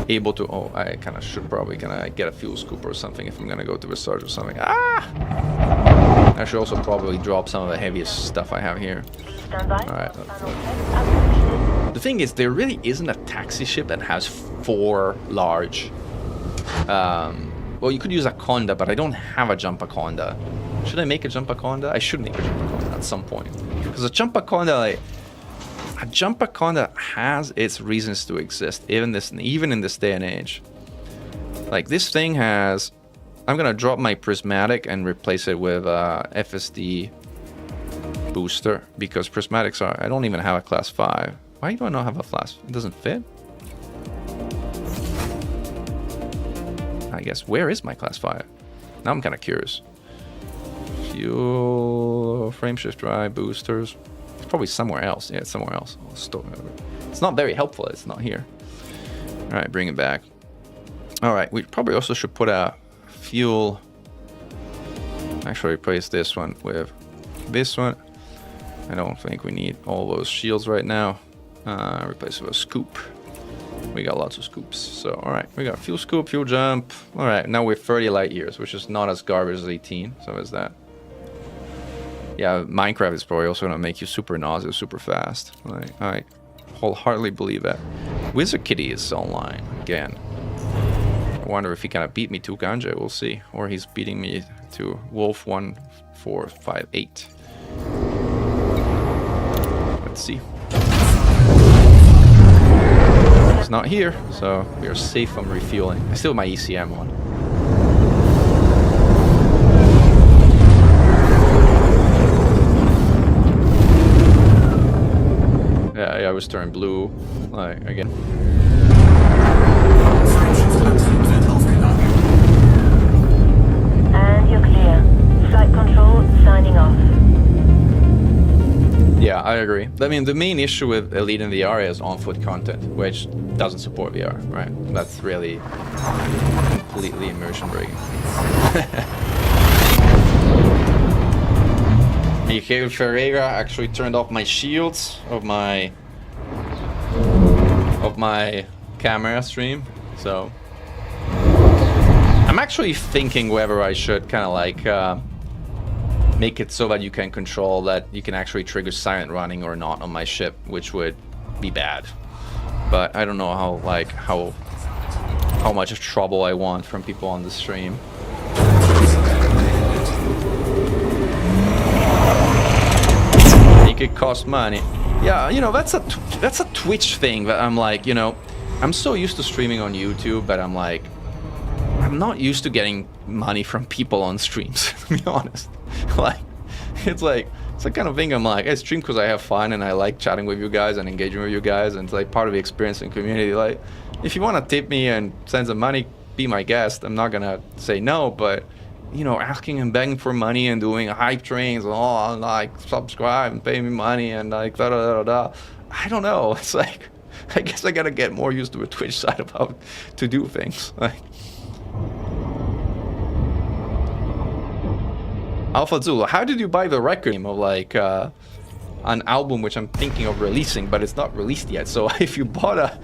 able to. Oh, I kind of should probably get a fuel scoop or something if I'm gonna go to Research or something. Ah! I should also probably drop some of the heaviest stuff I have here. All right. The thing is, there really isn't a taxi ship that has 4 large. Well, you could use a Conda, but I don't have a Jumpaconda. Should I make a Jumpaconda? I should make a Jumpaconda at some point. Because a Jumpaconda, like, a Jumpaconda has its reasons to exist, even in this day and age. Like, this thing has... I'm gonna drop my Prismatic and replace it with FSD booster, because Prismatics are... I don't even have a Class 5. Why do I not have a Class... It doesn't fit? I guess. Where is my Class 5? Now I'm kind of curious. Fuel, frameshift drive, boosters. It's probably somewhere else. Yeah, it's somewhere else. It's not very helpful. It's not here. All right, bring it back. All right, we probably also should put a fuel. Actually, replace this one with this one. I don't think we need all those shields right now. Replace it with a scoop. We got lots of scoops. So, all right, we got fuel scoop, fuel jump. All right, now we're 30 light years, which is not as garbage as 18. So is that. Yeah, Minecraft is probably also gonna make you super nauseous super fast. Like, I wholeheartedly believe that. Wizard Kitty is online again. I wonder if he kind of beat me to Ganja. We'll see. Or he's beating me to Wolf 1458. Let's see. He's not here, so we are safe from refueling. I still have my ECM on. Yeah, I was turning blue, like, again. And you're clear. Flight control signing off. Yeah, I agree. I mean, the main issue with Elite in VR is on-foot content, which doesn't support VR, right? That's really completely immersion breaking. Miguel Ferreira actually turned off my shields of my camera stream, so I'm actually thinking whether I should kind of like make it so that you can control that you can actually trigger silent running or not on my ship, which would be bad. But I don't know how much trouble I want from people on the stream. Make it cost money. Yeah, you know, that's a Twitch thing that I'm like, you know, I'm so used to streaming on YouTube, but I'm like, I'm not used to getting money from people on streams, to be honest. Like, it's the kind of thing I'm like, I stream because I have fun and I like chatting with you guys and engaging with you guys, and it's like part of the experience and community. Like, if you want to tip me and send some money, be my guest. I'm not gonna say no, but you know, asking and begging for money and doing hype trains and all, like, subscribe and pay me money and like da da da da. I don't know. It's like, I guess I gotta get more used to the Twitch side of how to do things. Like, Alpha Zulu, how did you buy the record of like an album which I'm thinking of releasing, but it's not released yet? So if you bought a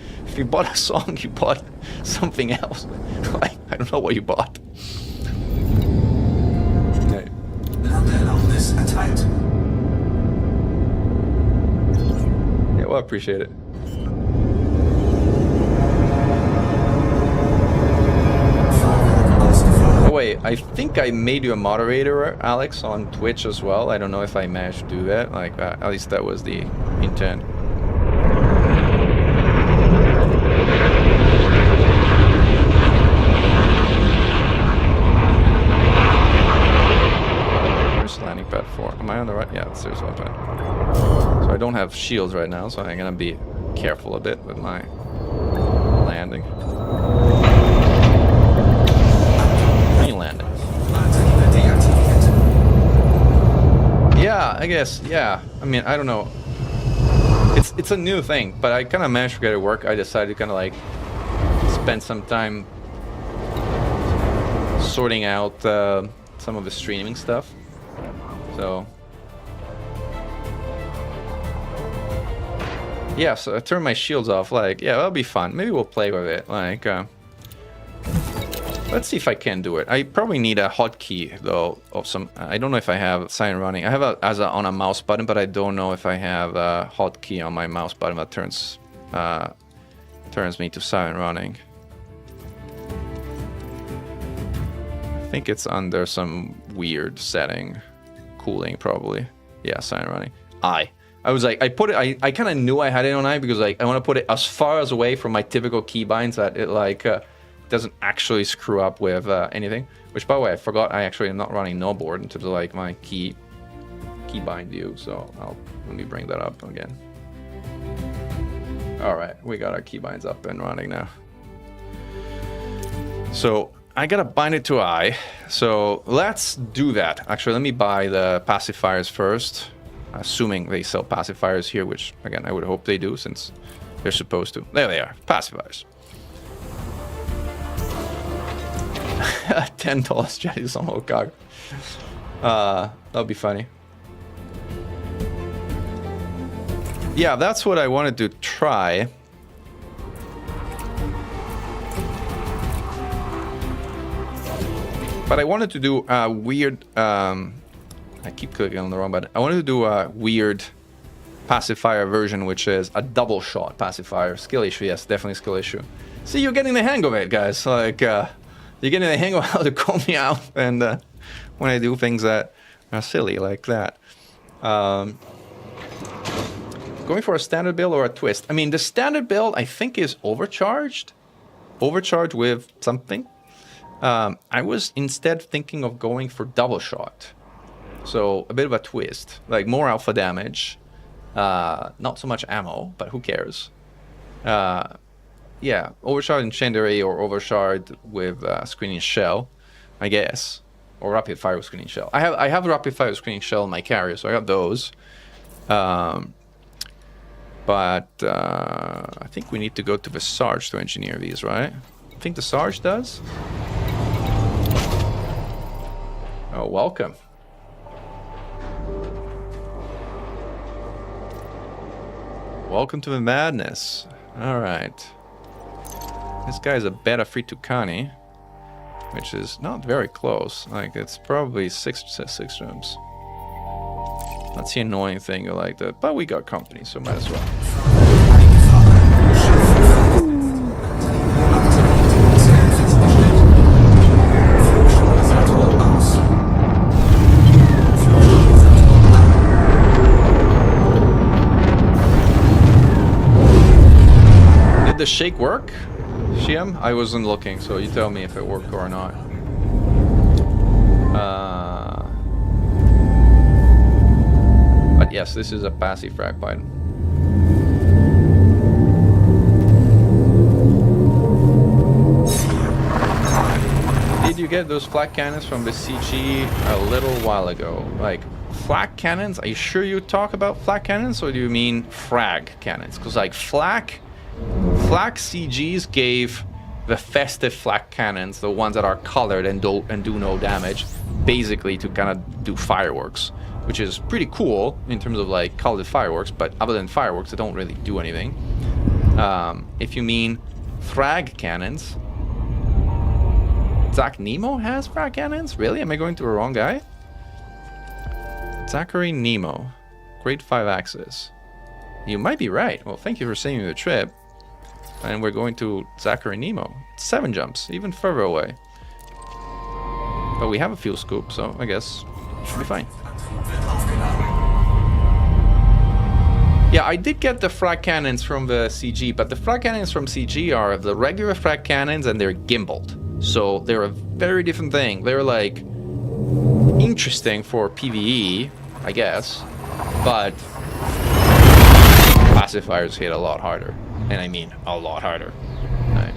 song, you bought something else. Like, I don't know what you bought. Okay. Yeah, well, I appreciate it. Wait, I think I made you a moderator, Alex, on Twitch as well. I don't know if I managed to do that. Like, at least that was the intent. Where's landing pad 4? Am I on the right? Yeah, there's one pad. So I don't have shields right now, so I'm gonna be careful a bit with my landing. Landing. Yeah, I guess. Yeah. I mean, I don't know. It's a new thing, but I kind of managed to get it work. I decided to kind of like spend some time sorting out some of the streaming stuff. So yeah, so I turned my shields off. Like, yeah, that'll be fun. Maybe we'll play with it. Like, let's see if I can do it. I probably need a hotkey though of some. I don't know if I have silent running. I have on a mouse button, but I don't know if I have a hotkey on my mouse button that turns me to silent running. I think it's under some weird setting, cooling probably. Yeah, silent running. I was like, I put it. I kind of knew I had it on I because like I want to put it as far as away from my typical keybinds that it like. Doesn't actually screw up with anything, which by the way I forgot I actually am not running no board in terms of like my keybind view, so let me bring that up again. All right, we got our keybinds up and running now. So I gotta bind it to I, so let's do that. Actually, let me buy the pacifiers first, assuming they sell pacifiers here, which again I would hope they do since they're supposed to. There they are, pacifiers. $10 strategies on whole cargo. That'll be funny. Yeah, that's what I wanted to try. But I wanted to do a weird. I keep clicking on the wrong button. I wanted to do a weird pacifier version, which is a double shot pacifier. Skill issue, yes, definitely skill issue. See, you're getting the hang of it, guys. Like, you're getting the hang of how to call me out and when I do things that are silly like that. Going for a standard build or a twist? I mean, the standard build, I think, is overcharged. Overcharged with something. I was instead thinking of going for double shot. So, a bit of a twist. Like, more alpha damage. Not so much ammo, but who cares? Yeah, overshard incendiary or overshard with screening shell, I guess, or rapid fire screening shell. I have rapid fire screening shell in my carrier, so I got those. But I think we need to go to the Sarge to engineer these, right? I think the Sarge does. Oh, welcome. Welcome to the madness. All right. This guy's a beta free Tucani, which is not very close. Like, it's probably six jumps. That's the annoying thing like that. But we got company, so might as well. Did the shake work? Shiam? I wasn't looking, so you tell me if it worked or not. But yes, this is a passive frag pipe. Did you get those flak cannons from the CG a little while ago? Like, flak cannons? Are you sure you talk about flak cannons, or do you mean frag cannons? Because, like, flak CGs gave the festive flak cannons, the ones that are colored and do no damage, basically to kind of do fireworks, which is pretty cool in terms of like colored fireworks, but other than fireworks, they don't really do anything. If you mean frag cannons, Zach Nemo has frag cannons? Really? Am I going to the wrong guy? Zachary Nemo, grade 5 axis. You might be right. Well, thank you for saving the trip. And we're going to Zachary Nemo. 7 jumps, even further away. But we have a fuel scoop, so I guess it should be fine. Yeah, I did get the frag cannons from the CG, but the frag cannons from CG are the regular frag cannons and they're gimbaled. So they're a very different thing. They're like interesting for PvE, I guess, but pacifiers hit a lot harder. And I mean a lot harder. Right.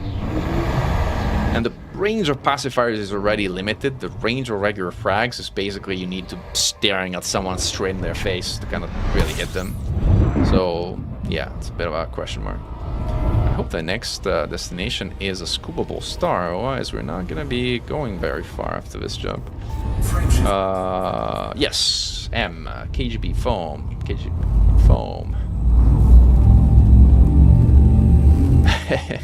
And the range of pacifiers is already limited. The range of regular frags is basically you need to be staring at someone straight in their face to kind of really hit them. So yeah, it's a bit of a question mark. I hope the next destination is a scoopable star, otherwise we're not gonna be going very far after this jump. Yes, M, KGB foam, KGB foam.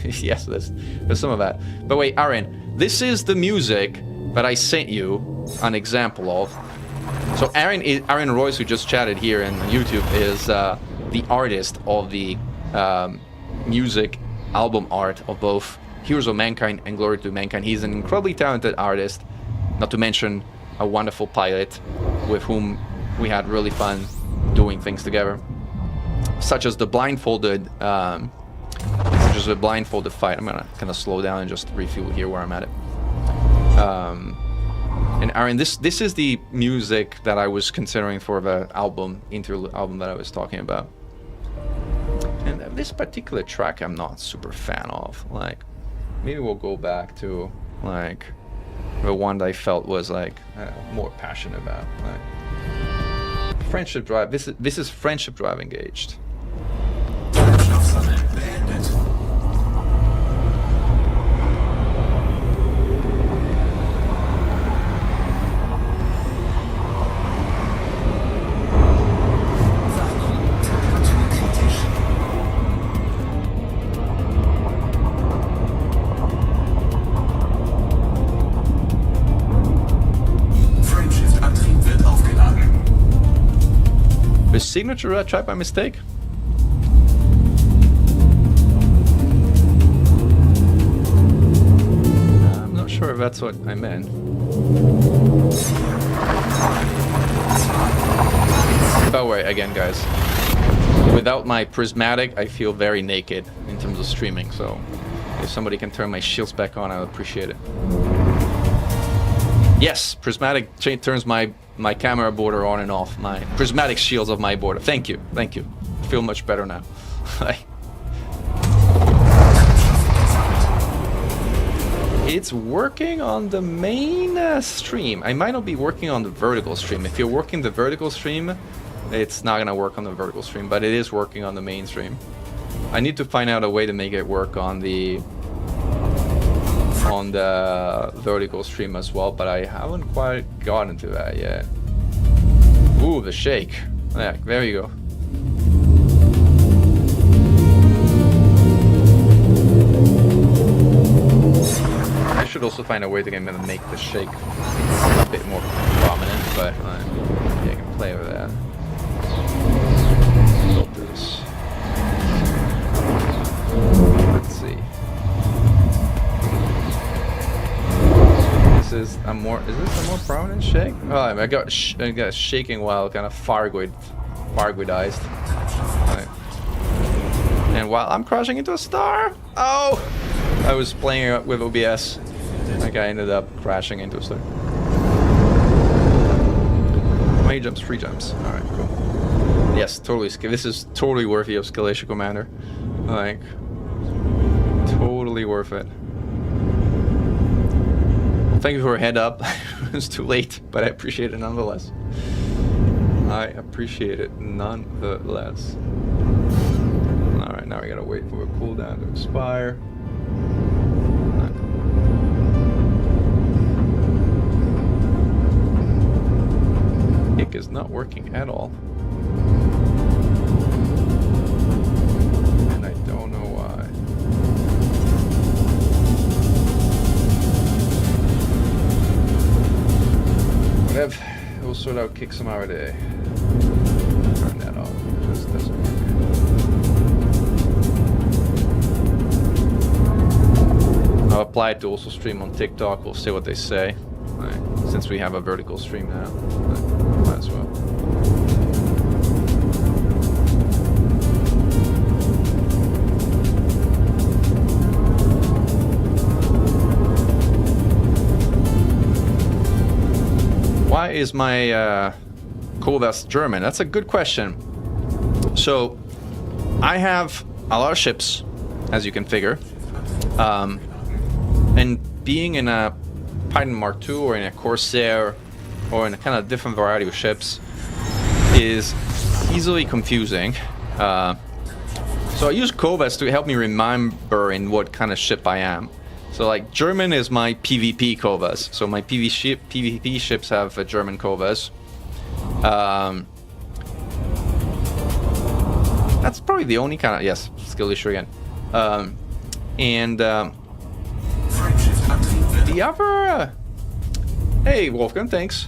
Yes, there's some of that. But wait, Aaron, this is the music that I sent you an example of. So Aaron Royce, who just chatted here on YouTube, is the artist of the music album art of both Heroes of Mankind and Glory to Mankind. He's an incredibly talented artist, not to mention a wonderful pilot with whom we had really fun doing things together, such as the blindfolded fight. I'm gonna kind of slow down and just refuel here where I'm at it. And Aaron, this is the music that I was considering for the interlude album that I was talking about. And this particular track I'm not super fan of. Like, maybe we'll go back to like the one that I felt was like more passionate about. Like Friendship Drive. This is Friendship Drive engaged. Signature tried by mistake? sure if that's what I meant. By the way, again, guys, without my prismatic, I feel very naked in terms of streaming, so if somebody can turn my shields back on, I'll appreciate it. Yes, prismatic turns my camera border on and off, my prismatic shields of my border. Thank you, thank you. I feel much better now. It's working on the main stream. I might not be working on the vertical stream. If you're working the vertical stream, it's not gonna work on the vertical stream, but it is working on the main stream. I need to find out a way to make it work on the vertical stream as well, but I haven't quite gotten to that yet. Ooh, the shake. Yeah, there you go. I should also find a way to make the shake a bit more prominent, but yeah, I can play with that. Filters. Let's see. Is this a more prominent shake? Oh, I got shaking while kind of Fargoidized. Right. And while I'm crashing into a star, oh, I was playing with OBS. Like I ended up crashing into a star. How many jumps? 3 jumps. All right, cool. Yes, totally. This is totally worthy of Escalation Commander. Like, totally worth it. Thank you for a head up. It's too late, but I appreciate it nonetheless. I appreciate it nonetheless. Alright, now we gotta wait for a cooldown to expire. Kick is not working at all. And I don't know why. Whatever. We'll sort out kick some hour a day. Turn that off. This doesn't work. I'll apply it to also stream on TikTok. We'll see what they say. Right. Since we have a vertical stream now. Might as well. Why is my Kovas German? That's a good question. So, I have a lot of ships, as you can figure. And being in a Titan Mark II or in a Corsair or in a kind of different variety of ships is easily confusing. So I use Kovas to help me remember in what kind of ship I am. So like German is my PvP Kovas. So my PvP ships have a German Kovas. That's probably the only kind of, yes, skill issue again. The other, hey Wolfgang, thanks.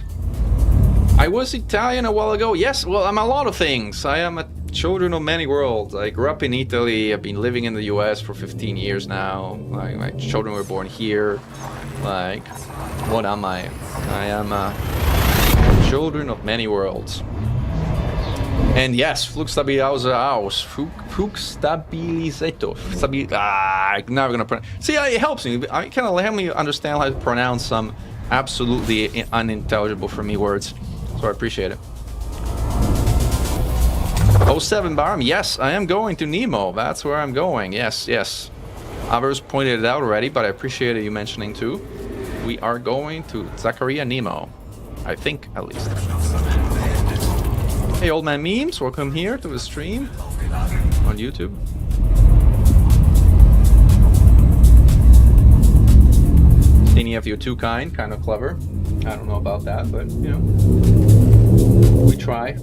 I was Italian a while ago. Yes, well, I'm a lot of things. I am a children of many worlds. I grew up in Italy. I've been living in the US for 15 years now. Like, my children were born here. Like, what am I? I am a children of many worlds. And yes, Flugstabilisator. I'm never gonna pronounce. See, it helps me. I kind of help me understand how to pronounce some absolutely unintelligible for me words. So I appreciate it. 07 Barham, yes, I am going to Nemo. That's where I'm going. Yes, yes. Others pointed it out already, but I appreciate you mentioning too. We are going to Zakaria Nemo. I think, at least. Hey, Old Man Memes, welcome here to the stream on YouTube. Any of you too kind of clever. I don't know about that, but you know, we try.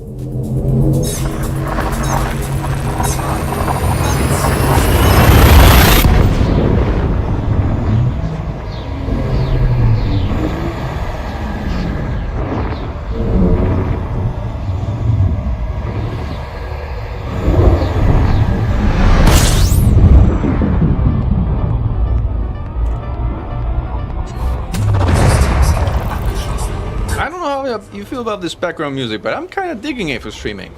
how you feel about this background music, but I'm kind of digging it for streaming.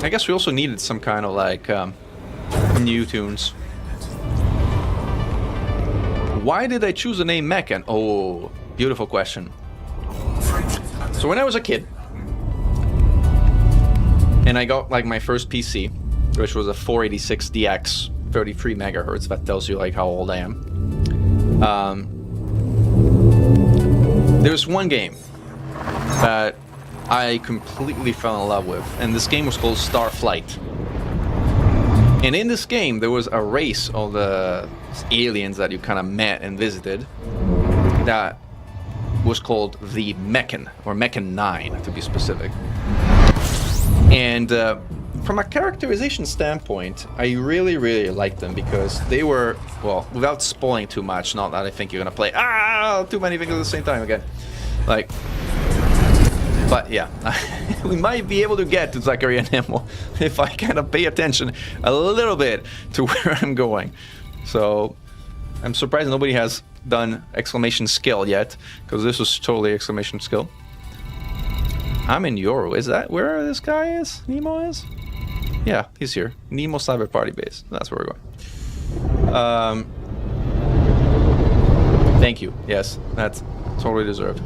I guess we also needed some kind of like new tunes. Why did I choose the name Mechan? Oh, beautiful question. So when I was a kid, and I got like my first PC, which was a 486DX, 33 megahertz. That tells you like how old I am. There's one game that I completely fell in love with, and this game was called Starflight. And in this game, there was a race of the aliens that you kind of met and visited that was called the Mechan, or Mechan 9 to be specific. And from a characterization standpoint, I really, really liked them because they were, well, without spoiling too much, not that I think you're gonna play too many things at the same time again. Like, but yeah, we might be able to get to Zachary and Nemo if I kind of pay attention a little bit to where I'm going. So I'm surprised nobody has done exclamation skill yet, because this was totally exclamation skill. I'm in Yoru. Is that where this guy is? Nemo is? Yeah, he's here. Nemo Cyber Party Base. That's where we're going. Thank you. Yes, that's totally deserved.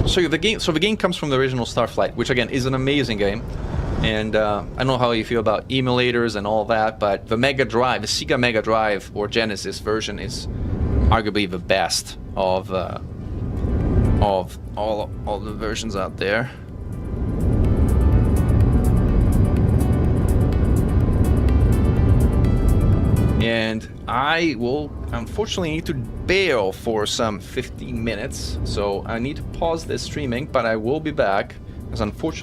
So the game comes from the original Starflight, which again is an amazing game. And I don't know how you feel about emulators and all that, but the Mega Drive, the Sega Mega Drive or Genesis version is arguably the best of all the versions out there. And I will unfortunately need to bail for some 15 minutes, so I need to pause this streaming, but I will be back, as unfortunately